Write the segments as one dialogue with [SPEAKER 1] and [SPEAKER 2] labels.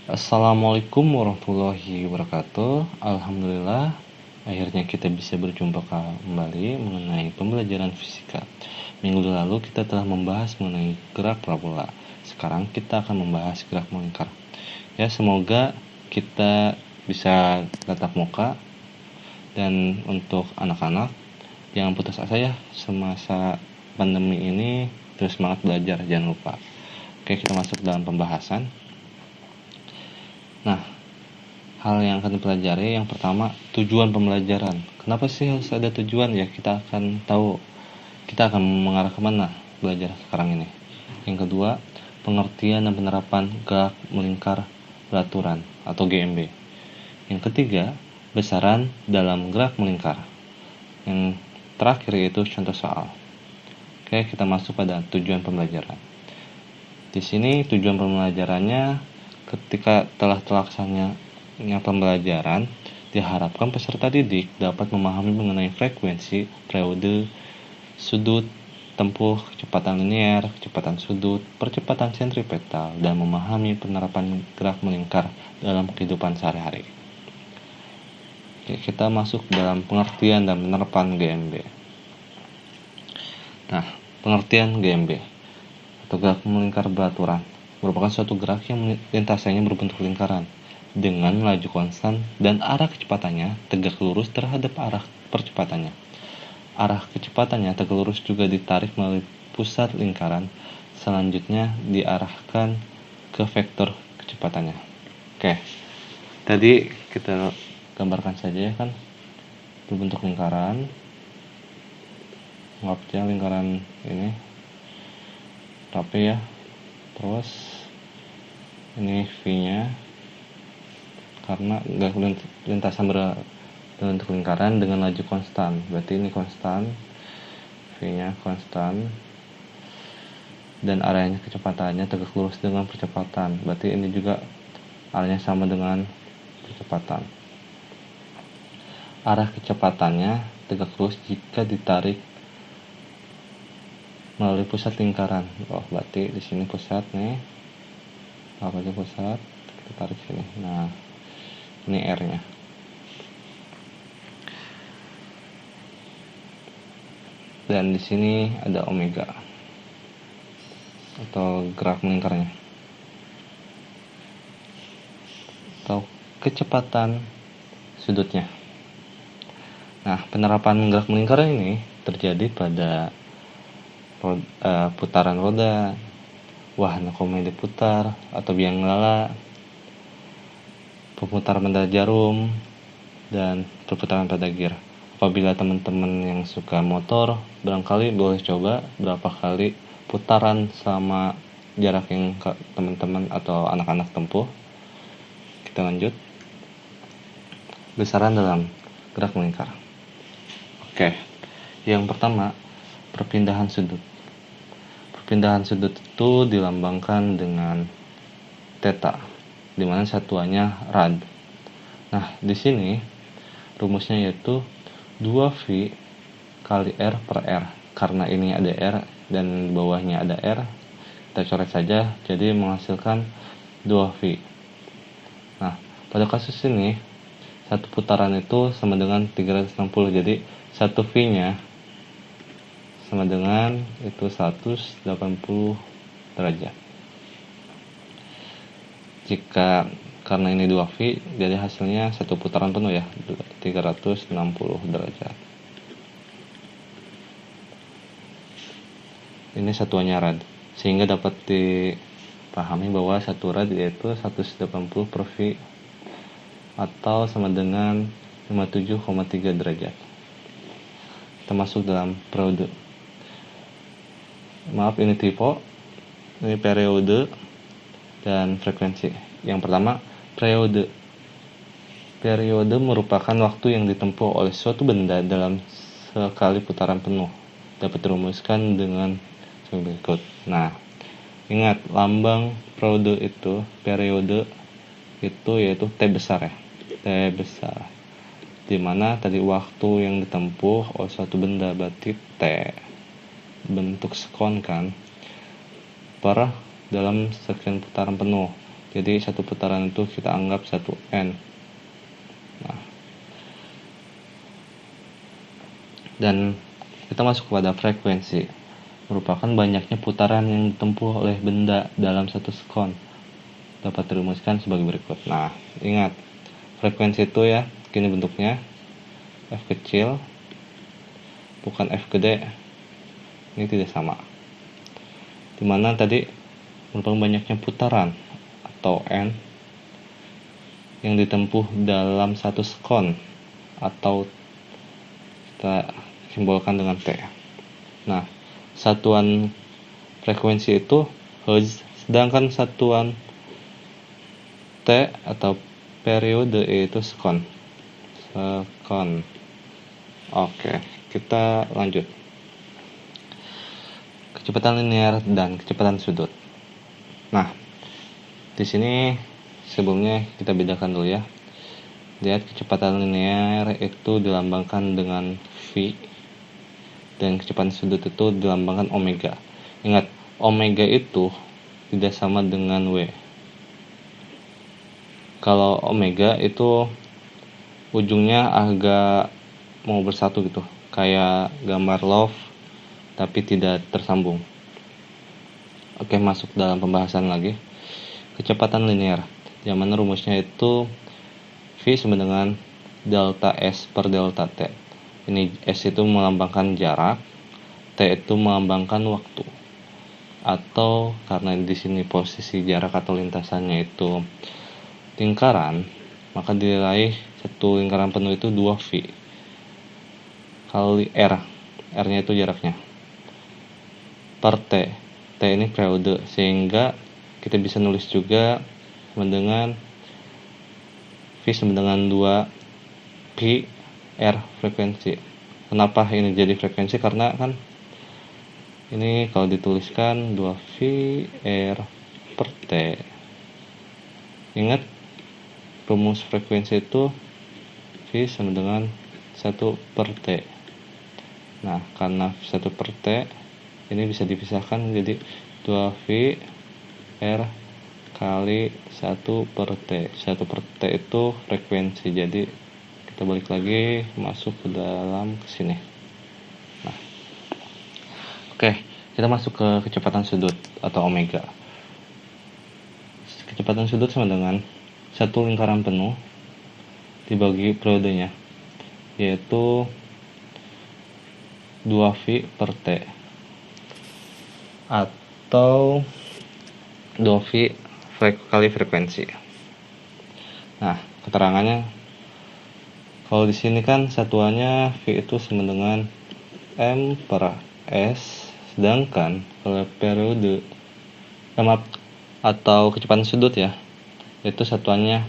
[SPEAKER 1] Assalamualaikum warahmatullahi wabarakatuh. Alhamdulillah, akhirnya kita bisa berjumpa kembali mengenai pembelajaran fisika. Minggu lalu kita telah membahas mengenai gerak parabola. Sekarang kita akan membahas gerak melingkar. Ya, semoga kita bisa tatap muka. Dan untuk anak-anak, jangan putus asa ya, semasa pandemi ini terus semangat belajar, jangan lupa. Oke, kita masuk dalam pembahasan. Nah, hal yang akan dipelajari yang pertama, tujuan pembelajaran. Kenapa sih harus ada tujuan? Ya, kita akan tahu kita akan mengarah kemana belajar sekarang ini. Yang kedua, pengertian dan penerapan gerak melingkar beraturan atau GMB. Yang ketiga, besaran dalam gerak melingkar. Yang terakhir yaitu contoh soal. Oke, kita masuk pada tujuan pembelajaran. Di sini tujuan pembelajarannya ketika telah terlaksananya pembelajaran, diharapkan peserta didik dapat memahami mengenai frekuensi, periode, sudut, tempuh, kecepatan linear, kecepatan sudut, percepatan sentripetal, dan memahami penerapan gerak melingkar dalam kehidupan sehari-hari. Oke, kita masuk dalam pengertian dan penerapan GMB. Nah, pengertian GMB atau gerak melingkar beraturan merupakan suatu gerak yang lintasannya berbentuk lingkaran dengan laju konstan dan arah kecepatannya tegak lurus terhadap arah percepatannya. Arah kecepatannya tegak lurus juga ditarik melalui pusat lingkaran, selanjutnya diarahkan ke vektor kecepatannya. Oke, tadi kita gambarkan saja ya kan, berbentuk lingkaran. Anggap aja lingkaran ini rapi ya. Terus ini V-nya karena lintasan berbentuk lingkaran dengan laju konstan, berarti ini konstan, V-nya konstan, dan arahnya kecepatannya tegak lurus dengan percepatan, berarti ini juga arahnya sama dengan percepatan. Arah kecepatannya tegak lurus jika ditarik melalui pusat lingkaran. Oh, berarti di sini pusat nih. Apa aja pusat? Kita tarik sini. Nah, ini R-nya. Dan di sini ada omega atau gerak melingkarnya. Atau kecepatan sudutnya. Nah, penerapan gerak melingkar ini terjadi pada putaran roda, wahana komedi putar atau biang lala, pemutaran pada jarum, dan perputaran pada gear. Apabila teman-teman yang suka motor, barangkali boleh coba berapa kali putaran sama jarak yang teman-teman atau anak-anak tempuh. Kita lanjut. Besaran dalam gerak melingkar. Oke, yang pertama, perpindahan sudut. Perpindahan sudut itu dilambangkan dengan theta, di mana satuannya rad. Nah, di sini rumusnya yaitu 2V kali R per R. Karena ini ada R dan bawahnya ada R, kita coret saja, jadi menghasilkan 2V. Nah, pada kasus ini, satu putaran itu sama dengan 360, jadi 1V-nya sama dengan itu 180 derajat. Jika karena ini 2V, jadi hasilnya satu putaran penuh ya, 360 derajat. Ini satuannya rad, sehingga dapat dipahami bahwa satu rad yaitu 180 per V atau sama dengan 57,3 derajat. Kita masuk dalam periode. Maaf, ini tipe, ini periode dan frekuensi. Yang pertama, periode. Periode merupakan waktu yang ditempuh oleh suatu benda dalam sekali putaran penuh. Dapat dirumuskan dengan berikut. Nah, ingat lambang periode itu yaitu T besar ya. T besar. Di mana tadi waktu yang ditempuh oleh suatu benda berarti T. Bentuk sekon kan per dalam sekian putaran penuh, Jadi satu putaran itu kita anggap 1N. Nah, dan kita masuk kepada frekuensi, merupakan banyaknya putaran yang ditempuh oleh benda dalam satu sekon. Dapat dirumuskan sebagai berikut. Nah, ingat, frekuensi itu ya, gini bentuknya, F kecil, bukan F gede, ini tidak sama. Dimana tadi merupakan banyaknya putaran atau N yang ditempuh dalam satu sekon, atau kita simbolkan dengan T. Nah, satuan frekuensi itu Hertz, sedangkan satuan T atau periode itu sekon. Oke, kita lanjut. Kecepatan linear dan kecepatan sudut. Nah, di sini sebelumnya kita bedakan dulu ya. Lihat, kecepatan linear itu dilambangkan dengan V, dan kecepatan sudut itu dilambangkan omega. Ingat, omega itu tidak sama dengan W. Kalau omega itu ujungnya agak mau bersatu gitu, kayak gambar love tapi tidak tersambung. Oke, masuk dalam pembahasan lagi. Kecepatan linear, yang mana rumusnya itu V sama dengan delta S per delta T. Ini S itu melambangkan jarak, T itu melambangkan waktu. Atau karena di sini posisi jarak atau lintasannya itu lingkaran, maka diraih satu lingkaran penuh itu 2V kali R. R-nya itu jaraknya. Per T. T ini periode, sehingga kita bisa nulis juga dengan V sama dengan 2Pi R frekuensi. Kenapa ini jadi frekuensi? Karena kan ini kalau dituliskan 2V R per T. Ingat, rumus frekuensi itu V sama dengan 1 per T. Nah, karena 1 per T ini bisa dipisahkan jadi 2V R kali 1 per T. 1 per T itu frekuensi. Jadi kita balik lagi masuk ke dalam sini. Nah, oke, kita masuk ke kecepatan sudut atau omega. Kecepatan sudut sama dengan satu lingkaran penuh dibagi periodenya, yaitu 2V per T, atau 2V kali frekuensi. Nah, keterangannya, kalau di sini kan satuannya V itu sama dengan M per S, sedangkan kalau periode atau kecepatan sudut ya, itu satuannya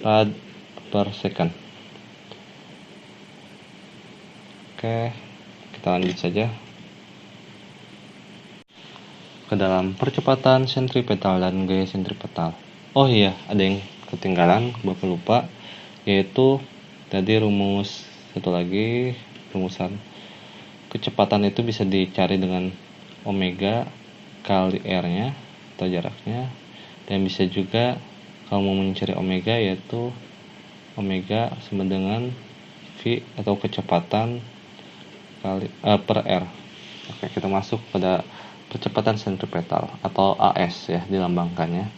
[SPEAKER 1] rad per second. Oke, kita lanjut saja ke dalam percepatan sentripetal dan gaya sentripetal. Oh iya, ada yang ketinggalan, Bapak lupa, yaitu tadi rumus satu lagi, rumusan kecepatan itu bisa dicari dengan omega kali R-nya atau jaraknya, dan bisa juga kalau mau mencari omega yaitu omega sama dengan V atau kecepatan kali per R. Oke, kita masuk pada percepatan sentripetal atau AS ya dilambangkannya,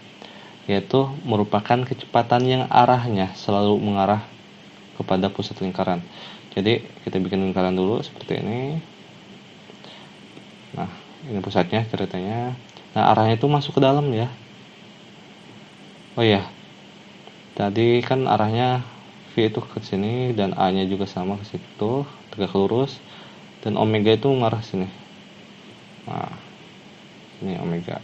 [SPEAKER 1] yaitu merupakan kecepatan yang arahnya selalu mengarah kepada pusat lingkaran. Jadi kita bikin lingkaran dulu seperti ini. Nah, ini pusatnya ceritanya. Nah, arahnya itu masuk ke dalam ya. Oh iya, tadi kan arahnya V itu ke sini dan A-nya juga sama ke situ, tegak lurus, dan omega itu mengarah sini. Nah, ini omega.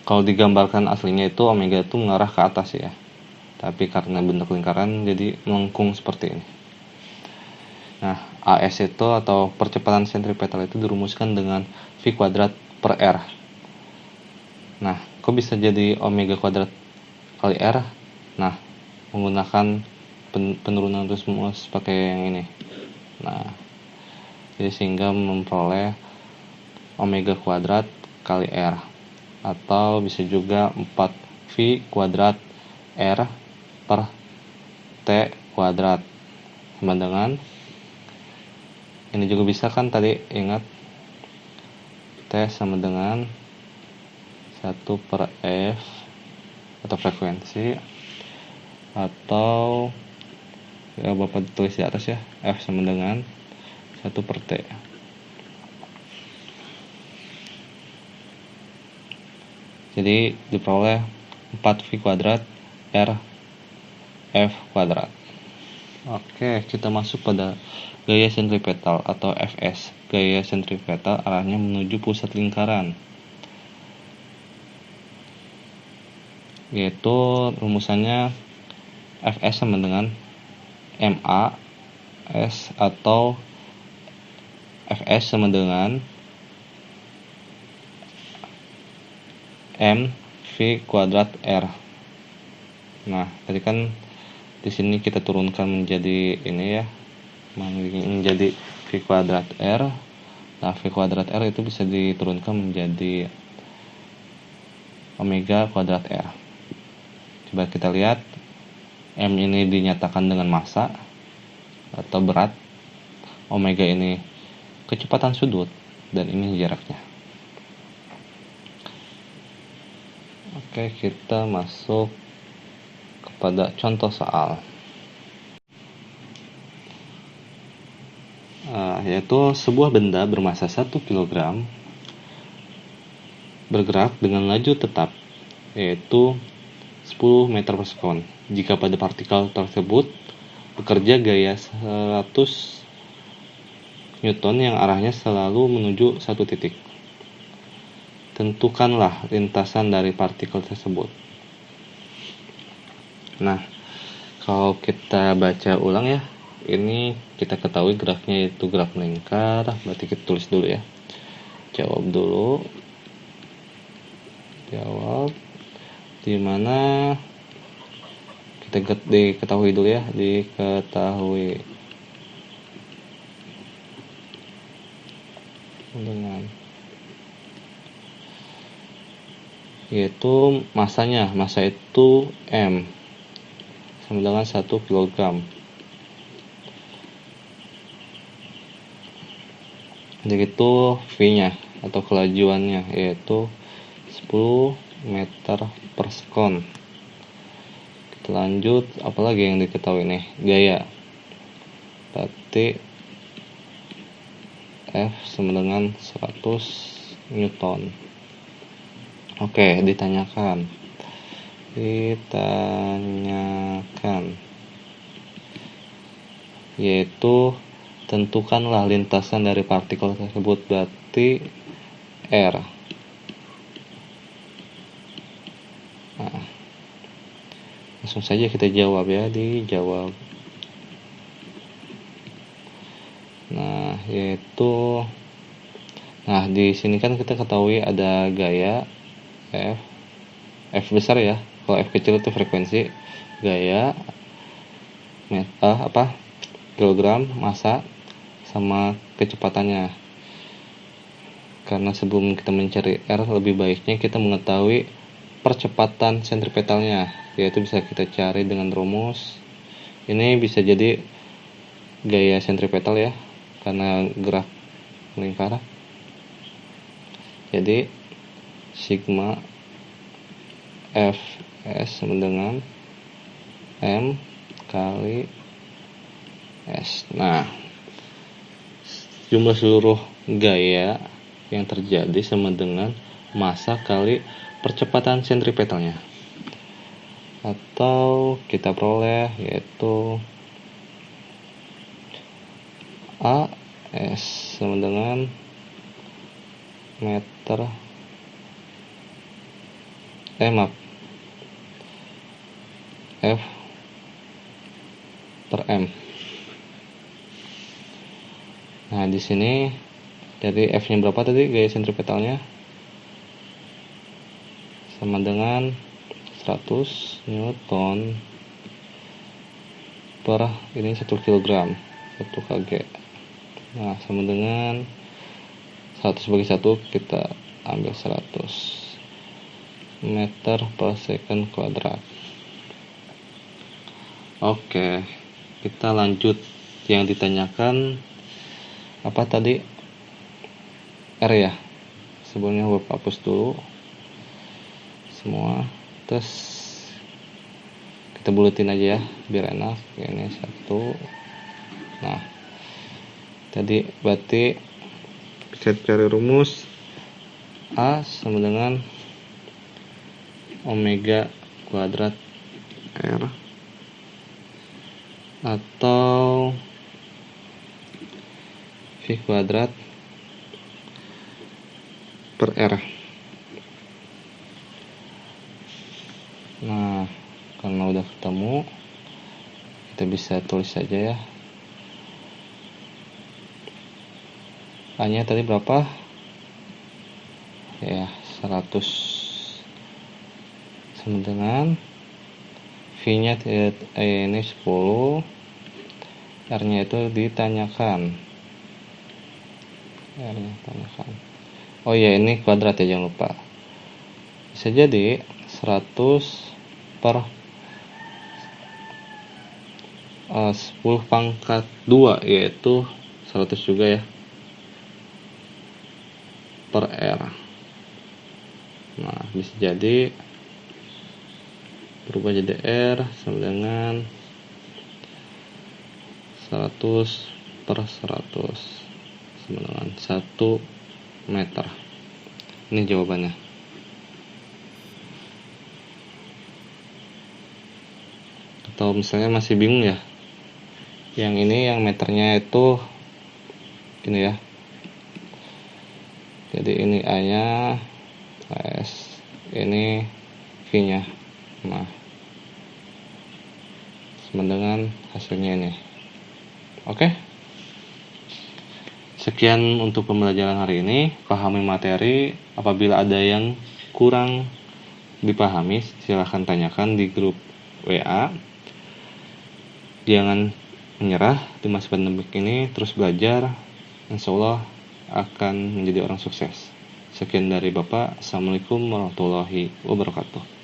[SPEAKER 1] Kalau digambarkan aslinya itu omega itu mengarah ke atas ya, tapi karena bentuk lingkaran jadi melengkung seperti ini. Nah, AS itu atau percepatan sentripetal itu dirumuskan dengan V kuadrat per R. Nah, kok bisa jadi omega kuadrat kali R? Nah, menggunakan penurunan rumus pakai yang ini. Nah, jadi sehingga memperoleh omega kuadrat kali R. atau bisa juga 4V kuadrat R per T kuadrat sama dengan, ini juga bisa kan tadi ingat, T sama dengan 1 per F atau frekuensi, atau ya Bapak tulis di atas ya, F sama dengan 1 per T. Jadi diperoleh 4V kuadrat R F kuadrat. Oke, kita masuk pada gaya sentripetal atau Fs. Gaya sentripetal arahnya menuju pusat lingkaran, yaitu rumusannya Fs sama dengan MA S, atau Fs sama dengan M V kuadrat R. Nah, tadi kan di sini kita turunkan menjadi ini ya, menjadi V kuadrat R. Nah, V kuadrat R itu bisa diturunkan menjadi omega kuadrat R. Coba kita lihat, M ini dinyatakan dengan massa atau berat, omega ini kecepatan sudut, dan ini jaraknya. Oke, kita masuk kepada contoh soal, yaitu sebuah benda bermassa 1 kg bergerak dengan laju tetap, yaitu 10 meter per sekon. Jika pada partikel tersebut bekerja gaya 100 Newton yang arahnya selalu menuju satu titik. Tentukanlah lintasan dari partikel tersebut. Nah, kalau kita baca ulang ya, ini kita ketahui grafnya itu graf melingkar, berarti kita tulis dulu ya. Jawab dimana kita diketahui dulu ya, dengan yaitu massa itu M sama dengan 1 kg. Jadi itu V-nya atau kelajuannya yaitu 10 meter per sekon. Kita lanjut, apalagi yang diketahui nih, gaya. Berarti F sama dengan 100 Newton. Oke, ditanyakan, yaitu tentukanlah lintasan dari partikel tersebut, berarti R. Nah, langsung saja kita jawab ya, dijawab. Nah, yaitu, di sini kan kita ketahui ada gaya F besar ya. Kalau F kecil itu frekuensi, gaya, kilogram, massa, sama kecepatannya. Karena sebelum kita mencari R, lebih baiknya kita mengetahui percepatan sentripetalnya, yaitu bisa kita cari dengan rumus. Ini bisa jadi gaya sentripetal ya, karena gerak melingkar. Jadi sigma Fs sama dengan M kali S. Nah, jumlah seluruh gaya yang terjadi sama dengan massa kali percepatan sentripetalnya. Atau kita peroleh yaitu AS sama dengan meter F per M. Nah, di sini dari F-nya berapa tadi gaya sentripetalnya? Sama dengan 100 Newton per ini 1 kg, 1 kg. Nah, sama dengan 100 bagi 1, kita ambil 100. meter per second kuadrat. Oke, kita lanjut. Yang ditanyakan apa tadi? R ya. Sebelumnya Bapak hapus dulu semua, terus kita bulatin aja ya biar enak. Ini 1. Nah, tadi berarti bisa cari rumus A sama dengan omega kuadrat R atau V kuadrat per R. Nah, karena udah ketemu, kita bisa tulis saja ya. A-nya tadi berapa? Ya, 100 sama dengan V-nya ini 10, R-nya itu ditanyakan. Oh iya, ini kuadrat ya, jangan lupa. Bisa jadi 100 per 10 pangkat 2, yaitu 100 juga ya, per R. Nah, bisa jadi berubah jadi R sama dengan 100 per 100 sama dengan 1 meter. Ini jawabannya. Atau misalnya masih bingung ya, yang ini yang meternya itu gini ya, jadi ini A nya S, ini V nya. Nah, sama dengan hasilnya ini. Oke, sekian untuk pembelajaran hari ini. Pahami materi. Apabila ada yang kurang dipahami, silahkan tanyakan di grup WA. Jangan menyerah di masa pandemik ini, terus belajar. Insya Allah akan menjadi orang sukses. Sekian dari Bapak. Assalamualaikum warahmatullahi wabarakatuh.